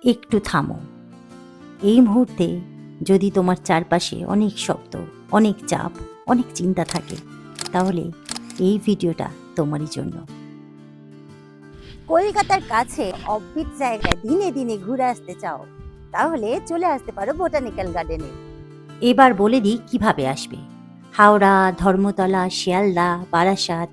একটু থামো। এই মুহূর্তে যদি তোমার চারপাশে অনেক শব্দ, অনেক চাপ, অনেক চিন্তা থাকে, তাহলে এই ভিডিওটা তোমারই জন্য। কলকাতার কাছে অফবিট জায়গায় দিনে দিনে ঘুরে আসতে চাও, তাহলে চলে আসতে পারো বোটানিক্যাল গার্ডেনে। এবার বলে দিই কিভাবে আসবে। হাওড়া, ধর্মতলা, শিয়ালদা, বারাসাত,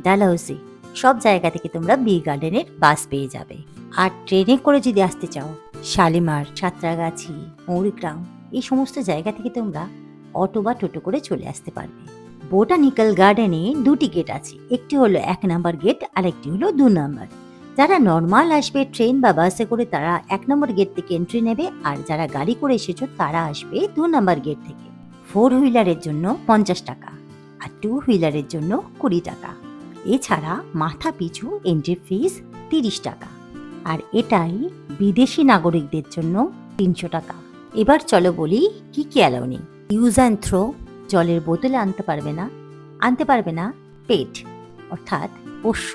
ডালহৌসি সব জায়গা থেকে তোমরা বি গার্ডেনের বাস পেয়ে যাবে। আর ট্রেনে করে যদি আসতে চাও, শালিমার, সাঁতরাগাছি, মৌরিগ্রাম এই সমস্ত জায়গা থেকে তোমরা অটো বা টোটো করে চলে আসতে পারবে। বোটানিক্যাল গার্ডেনে দুটি গেট আছে, একটি হলো 1 নম্বর গেট আর একটি হলো 2 নম্বর। যারা নর্মাল আসবে ট্রেন বা বাসে করে তারা 1 নম্বর গেট থেকে এন্ট্রি নেবে, আর যারা গাড়ি করে এসেছো তারা আসবে 2 নম্বর গেট থেকে। 4 হুইলারের জন্য 50 টাকা আর 2 হুইলারের জন্য 20 টাকা। এছাড়া মাথা পিছু এন্ট্রি ফিস 30 টাকা, আর এটাই বিদেশি নাগরিকদের জন্য 300 টাকা। এবার চলো বলি কি কি অ্যালাউ নেই। ইউজ অ্যান্ড থ্রো, জলের বোতলে আনতে পারবে না পেট অর্থাৎ পোষ্য।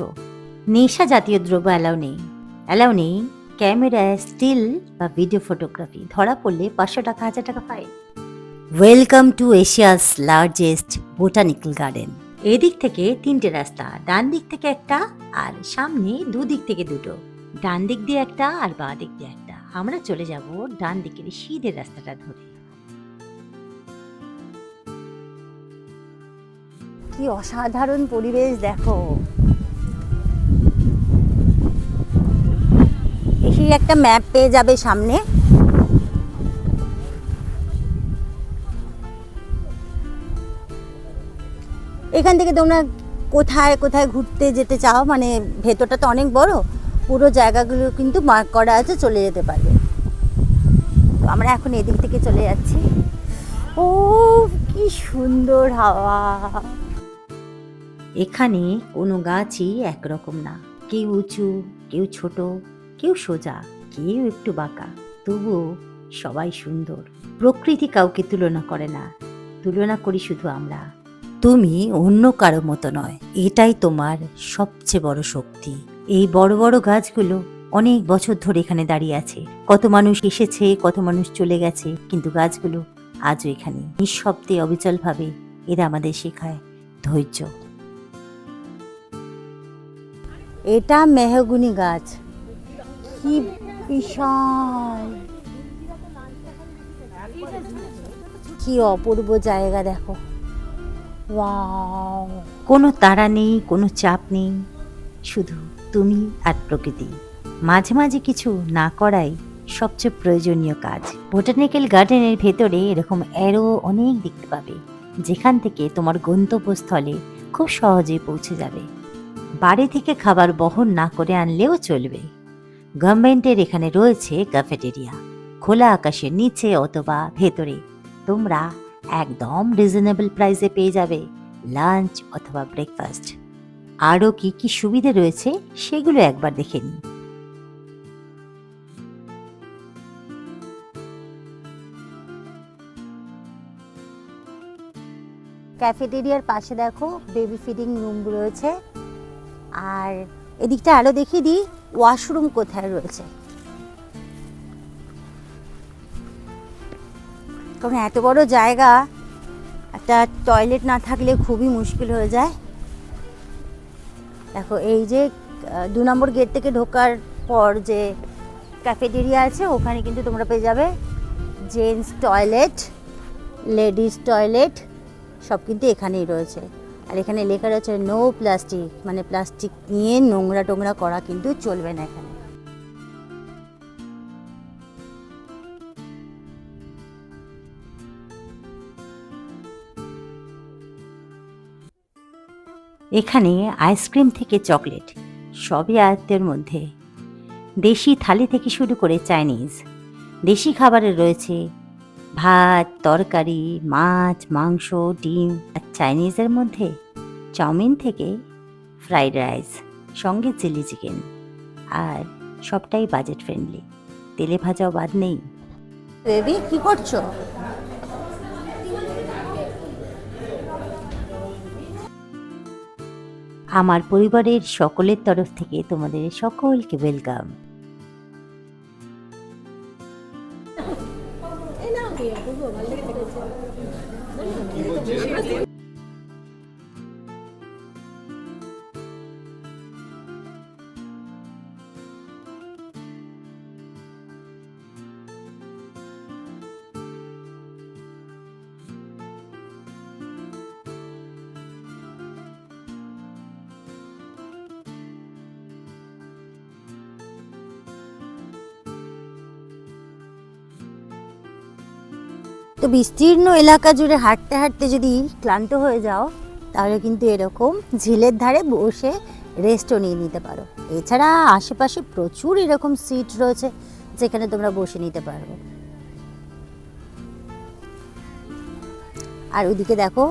নেশা জাতীয় দ্রব্য অ্যালাউ নেই ক্যামেরায় স্টিল বা ভিডিও ফটোগ্রাফি, ধরা পড়লে 500 টাকা 1000 টাকা fine. Welcome to Asia's largest botanical garden. এদিক থেকে 3টে রাস্তা, ডান দিক থেকে একটা আর সামনে দুদিক থেকে দুটো। ডান দিক দিয়ে একটা আর বাঁ দিক দিয়ে একটা। আমরা চলে যাব ডান দিকের সিধে রাস্তাটা ধরে। কি অসাধারণ পরিবেশ দেখো। এসেই একটা ম্যাপ পেয়ে যাবে সামনে। এখান থেকে তোমরা কোথায় কোথায় ঘুরতে যেতে চাও, মানে ভেতরটা তো অনেক বড়, পুরো জায়গাগুলো কিন্তু মার্ক করা আছে, চলে যেতে পারবে। তো আমরা এখন এদিক থেকে চলে যাচ্ছি। ও কি সুন্দর হাওয়া। এখানে কোনো গাছই একরকম না, কেউ উঁচু, কেউ ছোট, কেউ সোজা, কেউ একটু বাঁকা, তবুও সবাই সুন্দর। প্রকৃতি কাউকে তুলনা করে না, তুলনা করি শুধু আমরা। তুমি অন্য কারো মতো নয়, এটাই তোমার সবচেয়ে বড় শক্তি। এই বড় বড় গাছগুলো অনেক বছর ধরে এখানে দাঁড়িয়ে আছে। কত মানুষ এসেছে, কত মানুষ চলে গেছে, কিন্তু গাছগুলো আজও এখানে নিঃশব্দে অবিচলভাবে। এরা আমাদের শেখায় ধৈর্য। এটা মেহগুনি গাছ, কি বিশাল, কি অপূর্ব জায়গা দেখো। ওয়াও। কোনো তাড়া নেই, কোনো চাপ নেই, শুধু তুমি আর প্রকৃতি। মাঝে মাঝে কিছু না করাই সবচেয়ে প্রয়োজনীয় কাজ। বোটানিক্যাল গার্ডেনের ভেতরে এরকম অ্যারো অনেক দেখতে পাবে, যেখান থেকে তোমার গন্তব্যস্থলে খুব সহজেই পৌঁছে যাবে। বাড়ি থেকে খাবার বহন না করে আনলেও চলবে। গভর্নমেন্টের এখানে রয়েছে ক্যাফেটেরিয়া, খোলা আকাশের নিচে অথবা ভেতরে। তোমরা একদম রিজনেবল প্রাইসে পেয়ে যাবে লাঞ্চ অথবা ব্রেকফাস্ট। আরও কি কি সুবিধে রয়েছে সেগুলো একবার দেখে নিন। ক্যাফেটেরিয়ার পাশে দেখো বেবি ফিডিং রুম রয়েছে, আর এদিকটা আরো দেখিয়ে দিই ওয়াশরুম কোথায় রয়েছে। কারণ এত বড় জায়গা, একটা টয়লেট না থাকলে খুবই মুশকিল হয়ে যায়। দেখো এই যে 2 নম্বর গেট থেকে ঢোকার পর যে ক্যাফেটেরিয়া আছে, ওখানে কিন্তু তোমরা পেয়ে যাবে জেন্টস টয়লেট, লেডিস টয়লেট, সব কিন্তু এখানেই রয়েছে। আর এখানে লেখা রয়েছে নো প্লাস্টিক, মানে প্লাস্টিক নিয়ে নোংরা টোংরা করা কিন্তু চলবে না এখানে। এখানে আইসক্রিম থেকে চকলেট সবই আয়ত্তের মধ্যে। দেশি থালি থেকে শুরু করে চাইনিজ। দেশি খাবারে রয়েছে ভাত, তরকারি, মাছ, মাংস, ডিম। আর চাইনিজের মধ্যে চাউমিন থেকে ফ্রাইড রাইস, সঙ্গে চিলি চিকেন। আর সবটাই বাজেট ফ্রেন্ডলি, তেলে ভাজাও বাদ নেই। বেবি কি করছো? আমার পরিবারের সকলের তরফ থেকে তোমাদের সকলকে ওয়েলকাম। তো বিস্তীর্ণ এলাকা জুড়ে হাঁটতে হাঁটতে যদি ক্লান্ত হয়ে যাও তাহলে কিন্তু এরকম ঝিলের ধারে বসে রেস্টও নিয়ে নিতে পারো। এছাড়া আশেপাশে প্রচুর এরকম সিট রয়েছে যেখানে তোমরা বসে নিতে পারবে। আর ওইদিকে দেখো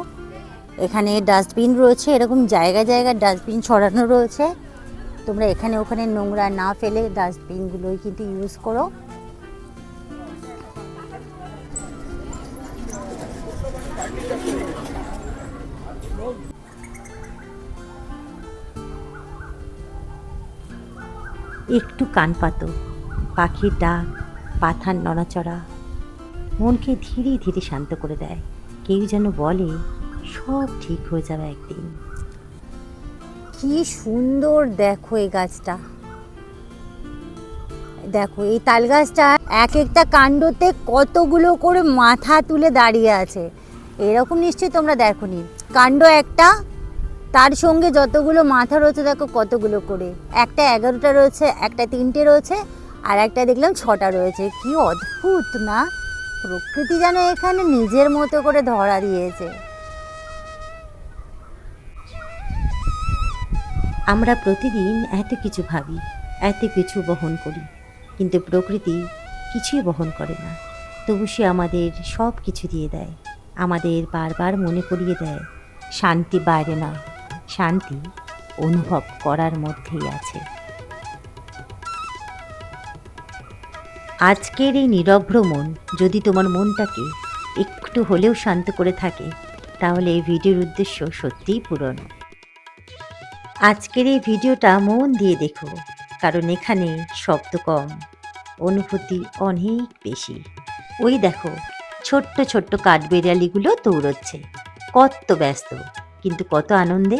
এখানে ডাস্টবিন রয়েছে, এরকম জায়গায় জায়গায় ডাস্টবিন ছড়ানো রয়েছে। তোমরা এখানে ওখানে নোংরা না ফেলে ডাস্টবিনগুলোই কিন্তু ইউজ করো। একটু কান পাতো, পাখির ডাক, পাথার নড়াচড়া মনকে ধীরে ধীরে শান্ত করে দেয়। কেউ যেন বলে সব ঠিক হয়ে যাবে একদিন। কি সুন্দর দেখো এই গাছটা, দেখো এই তাল গাছটা এক একটা কাণ্ডতে কতগুলো করে মাথা তুলে দাঁড়িয়ে আছে। এরকম নিশ্চয়ই তোমরা দেখোনি। কাণ্ড একটা, তার সঙ্গে যতগুলো মাথা রয়েছে দেখো কতগুলো করে, একটা 11টা রয়েছে, একটা 3টে রয়েছে, আর একটা দেখলাম 6টা রয়েছে। কি অদ্ভুত না, প্রকৃতি যেন এখানে নিজের মতো করে ধরা দিয়েছে। আমরা প্রতিদিন এত কিছু ভাবি, এত কিছু বহন করি, কিন্তু প্রকৃতি কিছুই বহন করে না। তবু সে আমাদের সব কিছু দিয়ে দেয়, আমাদের বারবার মনে করিয়ে দেয় শান্তি বাইরে নয়, শান্তি অনুভব করার মধ্যেই আছে। আজকের এই নীরব ভ্রমণ যদি তোমার মনটাকে একটু হলেও শান্ত করে থাকে, তাহলে এই ভিডিওর উদ্দেশ্য সত্যিই পূরণ। আজকের এই ভিডিওটা মন দিয়ে দেখো, কারণ এখানে শব্দ কম, অনুভূতি অনেক বেশি। ওই দেখো ছোট্ট ছোট্ট কাঠবেড়ালিগুলো দৌড়চ্ছে, কত ব্যস্ত কিন্তু কত আনন্দে।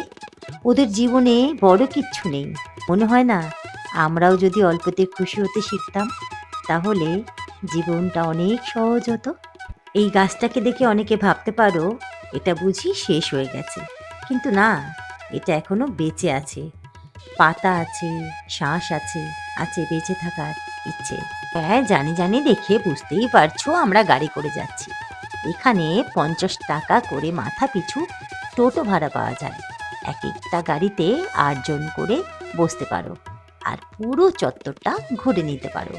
ওদের জীবনে বড় কিচ্ছু নেই। মনে হয় না আমরাও যদি অল্পতে খুশি হতে শিখতাম, তাহলে জীবনটা অনেক সহজ হতো। এই গাছটাকে দেখে অনেকে ভাবতে পারো এটা বুঝি শেষ হয়ে গেছে, কিন্তু না, এটা এখনো বেঁচে আছে। পাতা আছে, শ্বাস আছে, আছে বেঁচে থাকার ইচ্ছে। হ্যাঁ জানি জানি, দেখে বুঝতেই পারছো আমরা গাড়ি করে যাচ্ছি। এখানে 50 টাকা করে মাথা পিছু টোটো ভাড়া পাওয়া যায়। এক একটা গাড়িতে 8 জন করে বসতে পারো আর পুরো চত্বরটা ঘুরে নিতে পারো।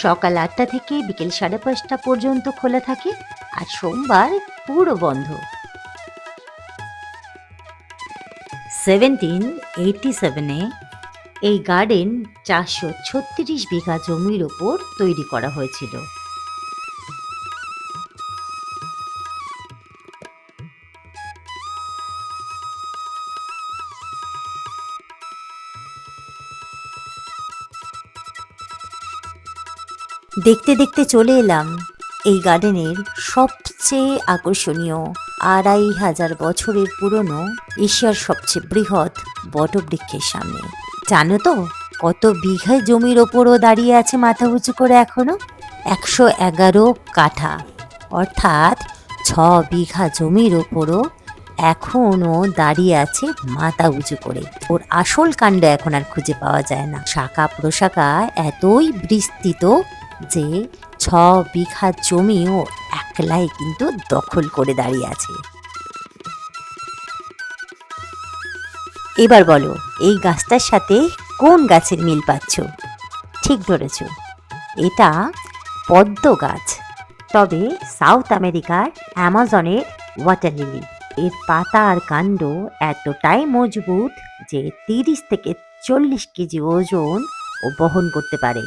সকাল 8টা থেকে বিকেল 5:30 পর্যন্ত খোলা থাকে, আর সোমবার পুরো বন্ধ। 1787-এ এই গার্ডেন 436 বিঘা জমির ওপর তৈরি করা হয়েছিল। দেখতে দেখতে চলে এলাম এই গার্ডেনের সবচেয়ে আকর্ষণীয় 2500 বছরের পুরনো এশিয়ার সবচেয়ে বৃহৎ বটবৃক্ষের সামনে। জানো তো কত বিঘা জমির ওপরও দাঁড়িয়ে আছে মাথা উঁচু করে এখনো? 111 কাঠা, অর্থাৎ 6 বিঘা জমির ওপরও এখনো দাঁড়িয়ে আছে মাথা উঁচু করে। ওর আসল কাণ্ড এখন আর খুঁজে পাওয়া যায় না। শাখা প্রশাখা এতই বিস্তৃত যে 6 বিঘা জমিও একলাই কিন্তু দখল করে দাঁড়িয়ে আছে। এবার বলো এই গাছটার সাথে কোন গাছের মিল পাচ্ছ? ঠিক ধরেছ, এটা পদ্ম গাছ, তবে সাউথ আমেরিকার অ্যামাজনের ওয়াটার লিলি। এর পাতা আর কাণ্ড এতটাই মজবুত যে 30 থেকে 40 কেজি ওজন ও বহন করতে পারে।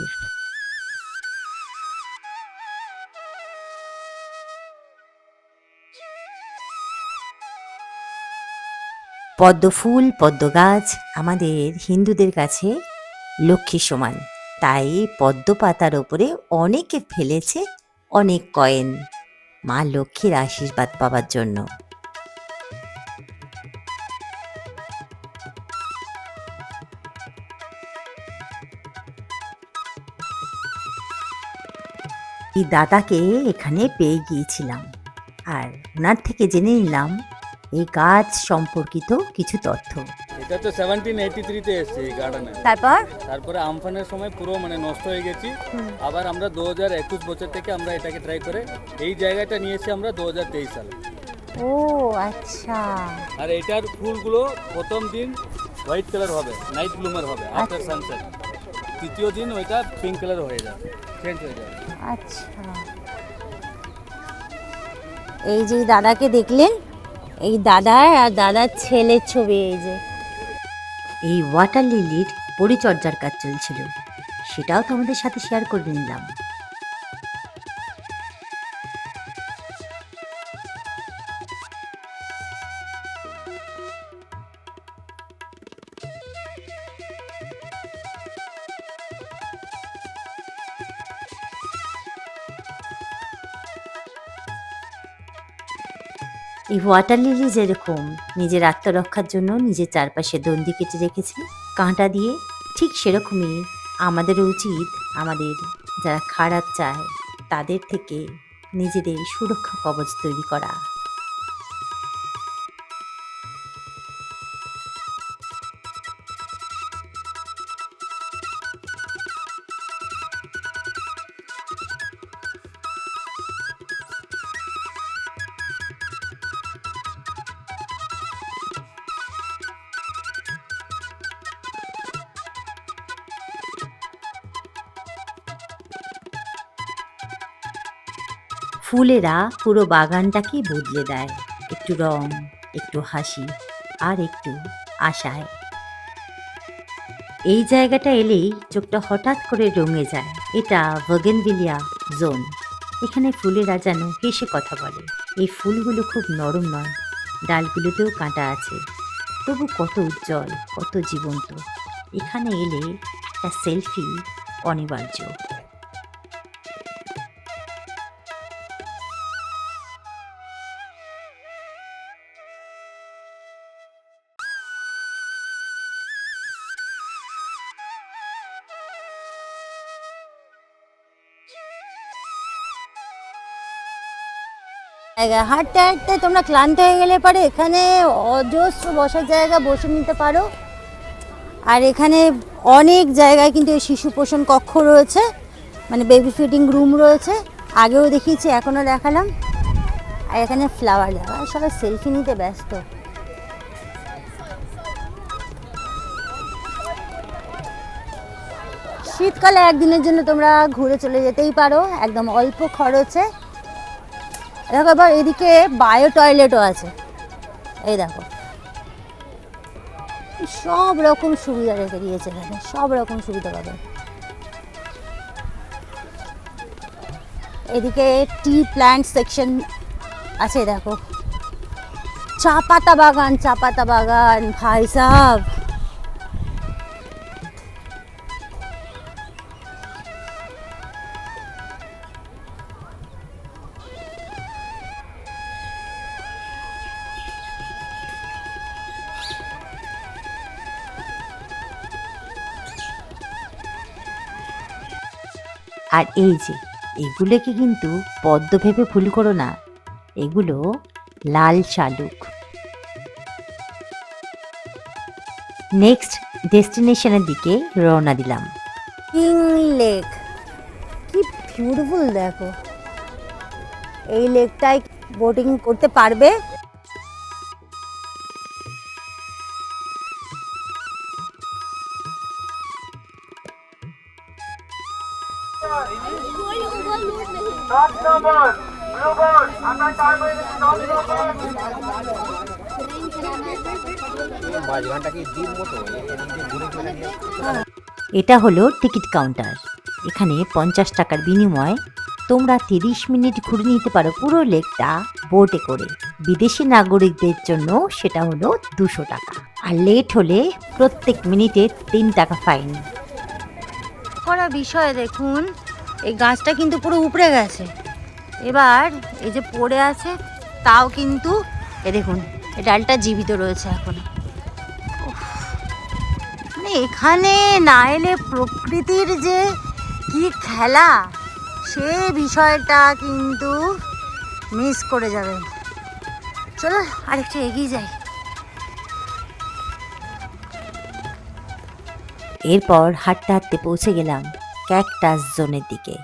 পদ্ম ফুল, পদ্ম গাছ আমাদের হিন্দুদের কাছে লক্ষ্মী সমান, তাই পদ্ম পাতার ওপরে অনেকে ফেলেছে অনেক কয়েন মা লক্ষ্মীর আশীর্বাদ পাওয়ার জন্য। এই দাদাকে এখানে পেয়ে গিয়েছিলাম, আর ওনার থেকে জেনে নিলাম এই গাছ সম্পর্কিত কিছু তথ্য। এটা তো 1783-তে এসেছে এই গার্ডেনে। তারপরে আমফানের সময় পুরো মানে নষ্ট হয়ে গেছি। আবার আমরা 2021 বছর থেকে আমরা এটাকে ট্রাই করে এই জায়গাটা নিয়েছি আমরা 2023 সালে। ও আচ্ছা। আর এটার ফুলগুলো প্রথম দিন হোয়াইট কালার হবে, নাইট ব্লুমার হবে আফটার সানসেট। তৃতীয় দিন ওইটা পিঙ্ক কালার হয়ে যাবে, চেঞ্জ হয়ে যাবে। আচ্ছা, এই যে দাদাকে দেখলেন, এই দাদা আর দাদার ছেলের ছবি। এই যে এই ওয়াটার লিলির পরিচর্যার কাজ চলছিল, সেটাও তোমাদের সাথে শেয়ার করে নিলাম। এই ওয়াটার লিলি যেরকম নিজের আত্মরক্ষার জন্য নিজের চারপাশে দণ্ডি কেটে রেখেছে কাঁটা দিয়ে, ঠিক সেরকমই আমাদেরও উচিত আমাদের যারা খারাপ চায় তাদের থেকে নিজেদের সুরক্ষা কবচ তৈরি করা। ফুলেরা পুরো বাগানটাকেই বদলে দেয়, একটু রং, একটু হাসি, আর একটু আশায়। এই জায়গাটা এলেই চোখটা হঠাৎ করে রঙে যায়। এটা বোগেনভিলিয়া জোন। এখানে ফুলেরা যেন হেসে কথা বলে। এই ফুলগুলো খুব নরম নয়, ডালগুলোতেও কাঁটা আছে, তবু কত উজ্জ্বল, কত জীবন্ত। এখানে এলে একটা সেলফি অনিবার্য। হাঁটতে হাঁটতে তোমরা ক্লান্ত হয়ে গেলে পরে এখানে অজস্র বসার জায়গা, বসে নিতে পারো। আর এখানে অনেক জায়গায় কিন্তু শিশু পোষণ কক্ষ রয়েছে, মানে বেবি ফিডিং রুম রয়েছে। আগেও দেখিয়েছি, এখনও দেখালাম। আর এখানে ফ্লাওয়ার দেওয়া, সবাই সেলফি নিতে ব্যস্ত। শীতকালে একদিনের জন্য তোমরা ঘুরে চলে যেতেই পারো, একদম অল্প খরচে। দেখো এবার এদিকে বায়ো টয়লেটও আছে। এই দেখো, সব রকম সুবিধা রেখে দিয়েছে এখানে, সব রকম সুবিধা পাবে। এদিকে টি প্ল্যান্ট সেকশন আছে, দেখো চা পাতা বাগান, চা পাতা বাগান, ভাই সাহেব। আর এই যে এগুলোকে কিন্তু পদ্ম ভেবে ভুল করো না, এগুলো লাল শালুক। নেক্সট ডেস্টিনেশনের দিকে রওনা দিলাম। কিং লেক, কি বিউটিফুল দেখো। এই লেকটায় বোটিং করতে পারবে। এটা হলো টিকিট কাউন্টার। এখানে 50 টাকার বিনিময়ে তোমরা 30 মিনিট ঘুরে নিতে পারো পুরো লেকটা বোটে করে। বিদেশি নাগরিকদের জন্য সেটা হলো 200 টাকা, আর লেট হলে প্রত্যেক মিনিটে 3 টাকা ফাইন। করা বিষয় দেখুন, এই গাছটা কিন্তু পুরো উপড়ে গেছে। এবার এই যে পড়ে আছে তাও কিন্তু এ দেখুন এই ডালটা জীবিত রয়েছে এখন। মানে এখানে না এলে প্রকৃতির যে কি খেলা সে বিষয়টা কিন্তু মিস করে যাবেন। চলো আরেকটু এগিয়ে যাই। এরপর হাঁটতে হাঁটতে পৌঁছে গেলাম ক্যাকটাস জোনের দিকে।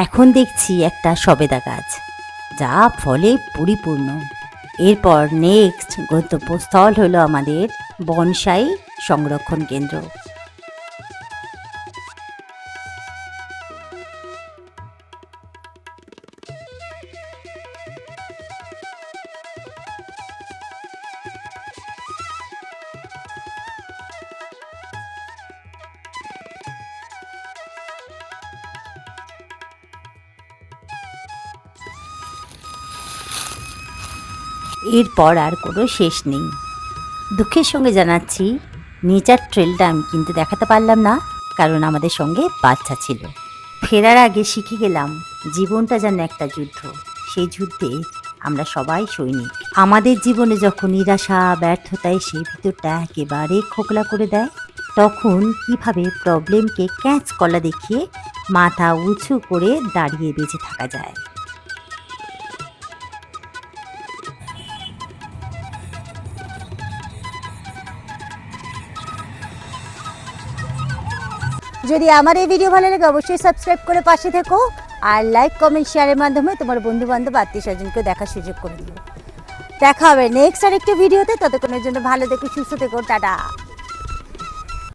এখন দেখছি একটা সবেদা গাছ, যা ফলে পরিপূর্ণ। এরপর নেক্সট গন্তব্যস্থল হলো আমাদের বনসাই সংরক্ষণ কেন্দ্র। এরপর আর কোনো শেষ নেই। দুঃখের সঙ্গে জানাচ্ছি নেচার ট্রেলটা আমি কিন্তু দেখাতে পারলাম না, কারণ আমাদের সঙ্গে বাচ্চা ছিল। ফেরার আগে শিখে গেলাম জীবনটা যেন একটা যুদ্ধ, সেই যুদ্ধে আমরা সবাই সৈনিক। আমাদের জীবনে যখন নিরাশা ব্যর্থতা এসে ভিতরটা একেবারে খোকলা করে দেয়, তখন কিভাবে প্রবলেমকে ক্যাচ কলা দেখিয়ে মাথা উঁচু করে দাঁড়িয়ে বেঁচে থাকা যায়। যদি আমার এই ভিডিও ভালো লাগে অবশ্যই সাবস্ক্রাইব করে পাশে থেকো, আর লাইক কমেন্ট শেয়ারের মাধ্যমে তোমার বন্ধু বান্ধব আত্মীয় স্বজনকে দেখার সুযোগ করে দিও। দেখা হবে নেক্সট আরেকটা ভিডিওতে, ততক্ষণের জন্য ভালো থেকো, সুস্থ থেকো, টাটা।